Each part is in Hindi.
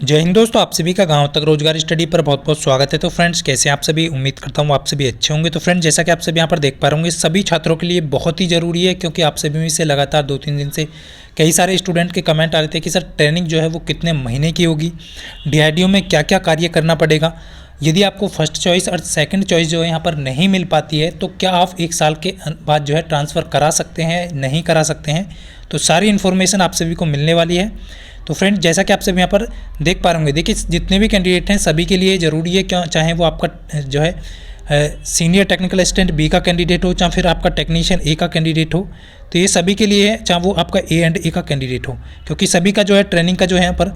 जय हिंद दोस्तों, आप सभी का गांव तक रोजगार स्टडी पर बहुत बहुत स्वागत है। तो फ्रेंड्स, कैसे आप सभी? उम्मीद करता हूं आप सभी अच्छे होंगे। तो फ्रेंड्स, जैसा कि आप सभी यहां पर देख पा रहे होंगे, सभी छात्रों के लिए बहुत ही ज़रूरी है, क्योंकि आप सभी में से लगातार 2-3 दिन से कई सारे स्टूडेंट के कमेंट आ रहे थे कि सर ट्रेनिंग जो है वो कितने महीने की होगी, डीआरडीओ में क्या क्या कार्य करना पड़ेगा। यदि आपको फर्स्ट चॉइस और सेकंड चॉइस जो है यहाँ पर नहीं मिल पाती है, तो क्या आप 1 साल के बाद जो है ट्रांसफ़र करा सकते हैं, नहीं करा सकते हैं। तो सारी इन्फॉर्मेशन आप सभी को मिलने वाली है। तो फ्रेंड, जैसा कि आप सभी यहाँ पर देख पा रहे होंगे, देखिए जितने भी कैंडिडेट हैं सभी के लिए ज़रूरी है, क्यों चाहे वो आपका जो है सीनियर टेक्निकल असिस्टेंट बी का कैंडिडेट हो, चाहे फिर आपका टेक्नीशियन ए का कैंडिडेट हो। तो ये सभी के लिए है, चाहे वो आपका ए एंड ए का कैंडिडेट हो, क्योंकि सभी का जो है ट्रेनिंग का जो है यहाँ पर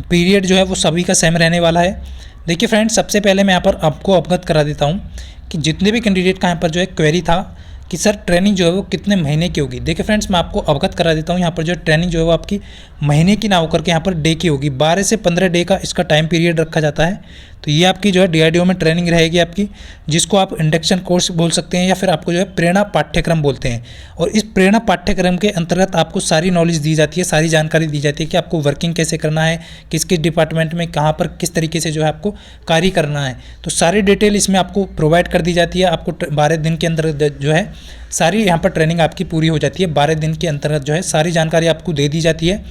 पीरियड जो है वो सभी का सेम रहने वाला है। देखिए फ्रेंड्स, सबसे पहले मैं यहाँ पर आपको अवगत करा देता हूँ कि जितने भी कैंडिडेट का यहाँ पर जो है क्वेरी था कि सर ट्रेनिंग जो है वो कितने महीने की होगी। देखिए फ्रेंड्स, मैं आपको अवगत करा देता हूँ, यहाँ पर जो ट्रेनिंग जो है वो आपकी महीने की ना होकर के यहाँ पर डे की होगी। 12 से 15 डे का इसका टाइम पीरियड रखा जाता है। तो ये आपकी जो है डीआरडीओ में ट्रेनिंग रहेगी आपकी, जिसको आप इंडक्शन कोर्स बोल सकते हैं या फिर आपको जो है प्रेरणा पाठ्यक्रम बोलते हैं। और इस प्रेरणा पाठ्यक्रम के अंतर्गत आपको सारी नॉलेज दी जाती है, सारी जानकारी दी जाती है कि आपको वर्किंग कैसे करना है, किस किस डिपार्टमेंट में कहाँ पर किस तरीके से जो है आपको कार्य करना है। तो सारी डिटेल इसमें आपको प्रोवाइड कर दी जाती है। आपको 12 दिन के अंदर जो है सारी यहाँ पर ट्रेनिंग आपकी पूरी हो जाती है। 12 दिन के अंतर्गत जो है सारी जानकारी आपको दे दी जाती है।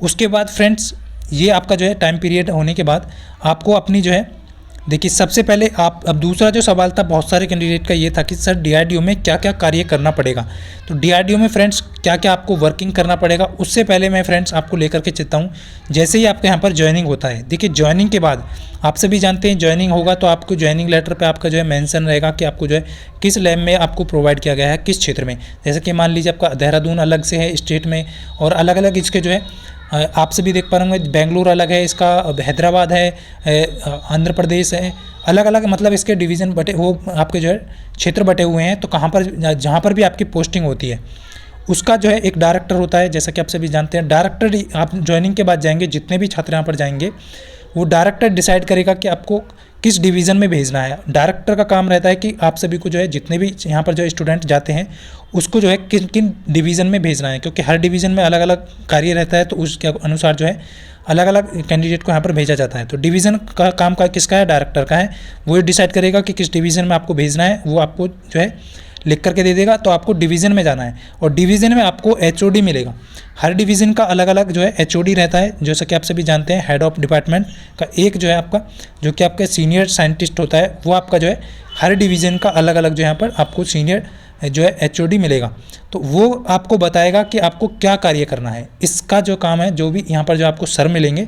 उसके बाद फ्रेंड्स, ये आपका जो है टाइम पीरियड होने के बाद आपको अपनी जो है, देखिए सबसे पहले आप, अब दूसरा जो सवाल था बहुत सारे कैंडिडेट का ये था कि सर डीआरडीओ में क्या क्या कार्य करना पड़ेगा। तो डीआरडीओ में फ्रेंड्स क्या क्या आपको वर्किंग करना पड़ेगा, उससे पहले मैं फ्रेंड्स आपको लेकर के चलता हूँ। जैसे ही आपके यहाँ पर ज्वाइनिंग होता है, देखिए ज्वाइनिंग के बाद आप सभी जानते हैं ज्वाइनिंग होगा तो आपको ज्वाइनिंग लेटर पे आपका जो है मेंशन रहेगा कि आपको जो है किस लैब में आपको प्रोवाइड किया गया है, किस क्षेत्र में। जैसे कि मान लीजिए आपका देहरादून अलग से है स्टेट में, और अलग अलग इसके जो है आप सभी देख पा रहे होंगे, बेंगलुरु अलग है इसका, हैदराबाद है, आंध्र प्रदेश है, अलग अलग मतलब इसके डिवीज़न बटे, वो आपके जो है क्षेत्र बटे हुए हैं। तो कहाँ पर जहाँ पर भी आपकी पोस्टिंग होती है उसका जो है एक डायरेक्टर होता है, जैसा कि आप सभी जानते हैं। डायरेक्टर आप ज्वाइनिंग के बाद जाएंगे, जितने भी छात्र यहाँ पर जाएंगे वो डायरेक्टर डिसाइड करेगा कि आपको किस डिवीज़न में भेजना है। डायरेक्टर का काम रहता है कि आप सभी को जो है जितने भी यहाँ पर जो स्टूडेंट जाते हैं उसको जो है किन किन डिवीज़न में भेजना है, क्योंकि हर डिवीज़न में अलग अलग कार्य रहता है। तो उसके अनुसार जो है अलग अलग कैंडिडेट को यहाँ पर भेजा जाता है। तो डिवीज़न का काम का किसका है? डायरेक्टर का है। वो डिसाइड करेगा कि किस डिवीज़न में आपको भेजना है, वो आपको जो है लिख करके दे देगा। तो आपको डिवीज़न में जाना है, और डिवीज़न में आपको एचओडी मिलेगा। हर डिवीज़न का अलग अलग जो है एचओडी रहता है, जैसा कि आप सभी जानते हैं। हेड ऑफ डिपार्टमेंट का एक जो है आपका, जो कि आपका सीनियर साइंटिस्ट होता है, वो आपका जो है हर डिवीज़न का अलग अलग जो यहाँ पर आपको सीनियर जो है एचओडी मिलेगा। तो वो आपको बताएगा कि आपको क्या कार्य करना है। इसका जो काम है, जो भी यहाँ पर जो आपको सर मिलेंगे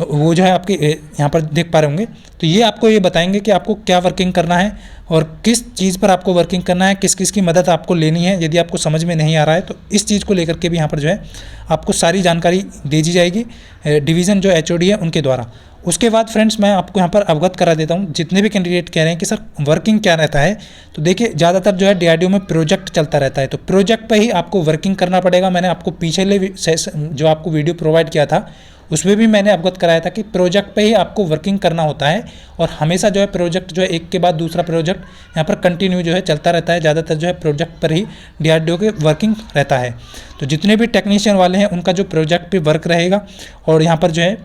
वो जो है आपके यहाँ पर देख पा रहे होंगे, तो ये आपको ये बताएंगे कि आपको क्या वर्किंग करना है और किस चीज़ पर आपको वर्किंग करना है, किस किस की मदद आपको लेनी है। यदि आपको समझ में नहीं आ रहा है तो इस चीज़ को लेकर के भी यहाँ पर जो है आपको सारी जानकारी दे दी जाएगी डिवीज़न जो एचओडी है उनके द्वारा। उसके बाद फ्रेंड्स, मैं आपको यहाँ पर अवगत करा देता हूँ, जितने भी कैंडिडेट कह रहे हैं कि सर वर्किंग क्या रहता है। तो देखिए ज़्यादातर जो है डीआरडीओ में प्रोजेक्ट चलता रहता है, तो प्रोजेक्ट पर ही आपको वर्किंग करना पड़ेगा। मैंने आपको पिछले जो आपको वीडियो प्रोवाइड किया था उसमें भी मैंने अवगत कराया था कि प्रोजेक्ट पे ही आपको वर्किंग करना होता है, और हमेशा जो है प्रोजेक्ट जो है एक के बाद दूसरा प्रोजेक्ट यहाँ पर कंटिन्यू जो है चलता रहता है। ज़्यादातर जो है प्रोजेक्ट पर ही डीआरडीओ के वर्किंग रहता है। तो जितने भी टेक्नीशियन वाले हैं उनका जो प्रोजेक्ट पे वर्क रहेगा। और यहाँ पर जो है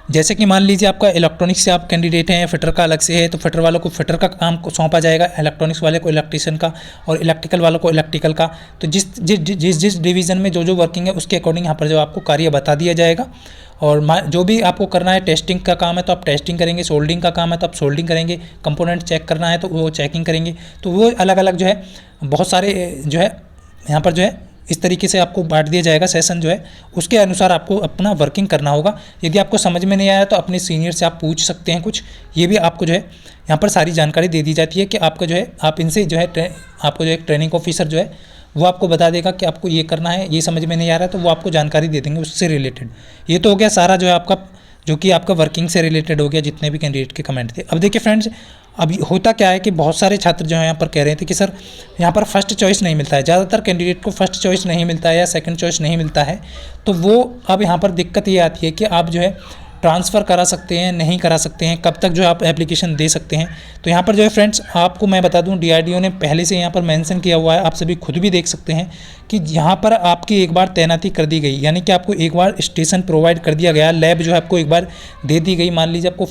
जैसे कि मान लीजिए आपका इलेक्ट्रॉनिक्स से आप कैंडिडेट हैं, फिटर का अलग से है, तो फिटर वालों को फिटर का काम को सौंपा जाएगा, इलेक्ट्रॉनिक्स वाले को इलेक्ट्रिशियन का, और इलेक्ट्रिकल वालों को इलेक्ट्रिकल का। तो जिस डिवीज़न में जो वर्किंग है उसके अकॉर्डिंग यहाँ पर जो आपको कार्य बता दिया जाएगा। और जो भी आपको करना है, टेस्टिंग का काम है तो आप टेस्टिंग करेंगे, सोल्डिंग का काम है तो आप सोल्डिंग करेंगे, कंपोनेंट चेक करना है तो वो चेकिंग करेंगे। तो वो अलग अलग जो है बहुत सारे जो है यहाँ पर जो है इस तरीके से आपको बांट दिया जाएगा सेशन जो है, उसके अनुसार आपको अपना वर्किंग करना होगा। यदि आपको समझ में नहीं आया तो अपने सीनियर से आप पूछ सकते हैं कुछ। ये भी आपको जो है यहाँ पर सारी जानकारी दे दी जाती है कि आपका जो है आप इनसे जो है आपको जो एक ट्रेनिंग ऑफिसर जो है वो आपको बता देगा कि आपको ये करना है, ये समझ में नहीं आ रहा है तो वो आपको जानकारी दे देंगे उससे रिलेटेड। ये तो हो गया सारा जो है आपका, जो कि आपका वर्किंग से रिलेटेड हो गया, जितने भी कैंडिडेट के कमेंट थे। अब देखिए फ्रेंड्स, अभी होता क्या है कि बहुत सारे छात्र जो है यहाँ पर कह रहे थे कि सर यहाँ पर फर्स्ट चॉइस नहीं मिलता है। ज़्यादातर कैंडिडेट को फर्स्ट चॉइस नहीं मिलता है या सेकंड चॉइस नहीं मिलता है। तो वो अब यहाँ पर दिक्कत ये आती है कि आप जो है ट्रांसफ़र करा सकते हैं, नहीं करा सकते हैं, कब तक जो है आप एप्लीकेशन दे सकते हैं। तो यहाँ पर जो है फ्रेंड्स आपको मैं बता दूँ, DRDO ने पहले से यहाँ पर मेंशन किया हुआ है, आप सभी खुद भी देख सकते हैं कि यहाँ पर आपकी एक बार तैनाती कर दी गई, यानी कि आपको एक बार स्टेशन प्रोवाइड कर दिया गया, लैब जो है आपको एक बार दे दी गई। मान लीजिए आपको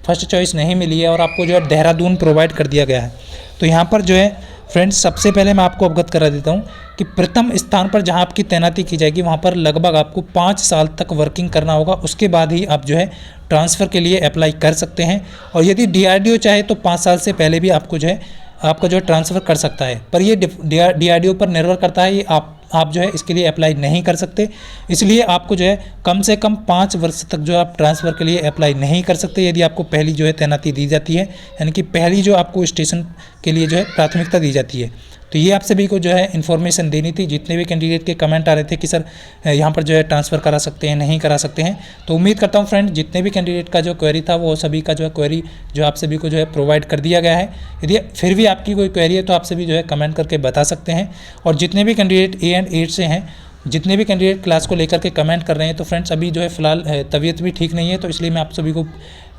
फर्स्ट चॉइस नहीं मिली है और आपको जो है देहरादून प्रोवाइड कर दिया गया है। तो यहाँ पर जो है फ्रेंड्स सबसे पहले मैं आपको अवगत करा देता हूँ कि प्रथम स्थान पर जहाँ आपकी तैनाती की जाएगी वहाँ पर लगभग आपको 5 साल तक वर्किंग करना होगा, उसके बाद ही आप जो है ट्रांसफ़र के लिए अप्लाई कर सकते हैं। और यदि DRDO चाहे तो 5 साल से पहले भी आपको जो है आपका जो है ट्रांसफ़र कर सकता है, पर ये DRDO पर निर्भर करता है। ये आप जो है इसके लिए अप्लाई नहीं कर सकते, इसलिए आपको जो है कम से कम 5 वर्ष तक जो आप ट्रांसफ़र के लिए अप्लाई नहीं कर सकते यदि आपको पहली जो है तैनाती दी जाती है, यानी कि पहली जो आपको स्टेशन के लिए जो है प्राथमिकता दी जाती है। तो ये आप सभी को जो है इन्फॉर्मेशन देनी थी। जितने भी कैंडिडेट के कमेंट आ रहे थे कि सर यहाँ पर जो है ट्रांसफ़र करा सकते हैं, नहीं करा सकते हैं, तो उम्मीद करता हूँ फ्रेंड जितने भी कैंडिडेट का जो क्वेरी था वो सभी का जो है क्वेरी जो आप सभी को जो है प्रोवाइड कर दिया गया है। यदि फिर भी आपकी कोई क्वेरी है तो आप सभी जो है कमेंट करके बता सकते हैं। और जितने भी कैंडिडेट A एंड 8 से हैं, जितने भी कैंडिडेट क्लास को लेकर के कमेंट कर रहे हैं, तो फ्रेंड्स अभी जो है फ़िलहाल तबीयत भी ठीक नहीं है, तो इसलिए मैं आप सभी को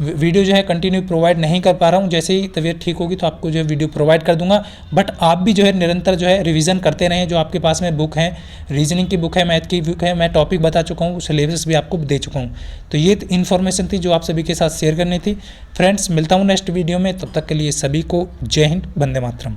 वीडियो जो है कंटिन्यू प्रोवाइड नहीं कर पा रहा हूं। जैसे ही तबीयत ठीक होगी तो आपको जो है वीडियो प्रोवाइड कर दूंगा। बट आप भी जो है निरंतर जो है रिवीजन करते रहें। जो आपके पास में बुक है, रीजनिंग की बुक है, मैथ की बुक है, मैं टॉपिक बता चुका हूँ, सिलेबस भी आपको दे चुका हूँ। तो ये इन्फॉर्मेशन थी जो आप सभी के साथ शेयर करनी थी। फ्रेंड्स मिलता हूँ नेक्स्ट वीडियो में, तब तक के लिए सभी को जय हिंद, वंदे मातरम।